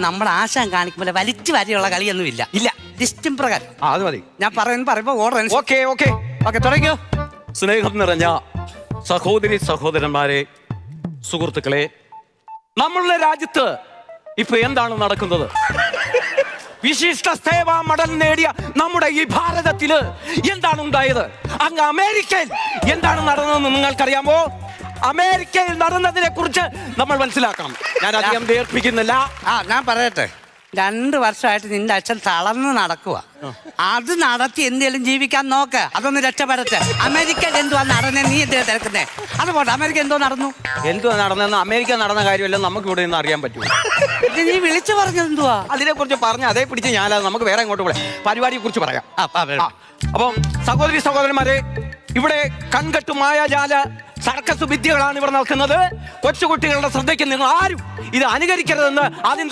നമ്മുടെ ആശാൻ കാണിക്കുമ്പോൾ വലിച്ചു വരെയുള്ള കളിയൊന്നും ഇല്ല. ഇല്ല. ലിസ്റ്റും പ്രകാരം അത് മതി. ഞാൻ പറയുമ്പോ ഓർഡർ. ഓക്കെ ഓക്കെ ഓക്കെ, തുടങ്ങിയോ. സ്നേഹം നിറഞ്ഞ സഹോദരി സഹോദരന്മാരെ, സുഹൃത്തുക്കളെ, നമ്മളുടെ രാജ്യത്ത് ഇപ്പൊ എന്താണ് നടക്കുന്നത്? വിശിഷ്ട സേവാ മെഡൽ നേടിയ നമ്മുടെ ഈ ഭാരതത്തില് എന്താണ് ഉണ്ടായത്? അങ്ങ് അമേരിക്കയിൽ എന്താണ് നടന്നതെന്ന് നിങ്ങൾക്കറിയാമോ? അമേരിക്കയിൽ നടന്നതിനെ കുറിച്ച് നമ്മൾ മനസ്സിലാക്കണം. ഞാൻ അധികം ദീർഘിപ്പിക്കുന്നില്ല. ഞാൻ പറയട്ടെ, 2 വർഷമായിട്ട് നിന്റെ അച്ഛൻ തളർന്ന് നടക്കുക. അത് നടത്തി എന്തെങ്കിലും ജീവിക്കാൻ നോക്ക്. അതൊന്ന് രക്ഷപ്പെടട്ടെ. അമേരിക്കയിൽ എന്തുവാ നടന്നേ? നീ എന്തിനാ തിരക്കുന്നേ? അത് പോട്ടെ, അമേരിക്ക എന്തോ നടന്നു? എന്തുവാ നടന്നെന്ന് അമേരിക്ക നടന്ന കാര്യമല്ല നമുക്ക് ഇവിടെ നിന്ന് അറിയാൻ പറ്റൂ. നീ വിളിച്ചു പറഞ്ഞത് എന്തുവാ? അതിനെ കുറിച്ച് പറഞ്ഞ അതേ പിടിച്ച് ഞാനത് നമുക്ക് വേറെ ഇങ്ങോട്ട് പോകാം. പരിപാടിയെ കുറിച്ച് പറയാം. അപ്പം സഹോദരി സഹോദരന്മാരെ, ഇവിടെ കൺകെട്ട് മായാജാല സർക്കസ് വിദ്യകളാണ് ഇവിടെ നടക്കുന്നത്. കൊച്ചുകുട്ടികളുടെ ശ്രദ്ധയ്ക്ക് നിങ്ങൾ ആരും ഇത് അനുകരിക്കരുതെന്ന് ആദ്യം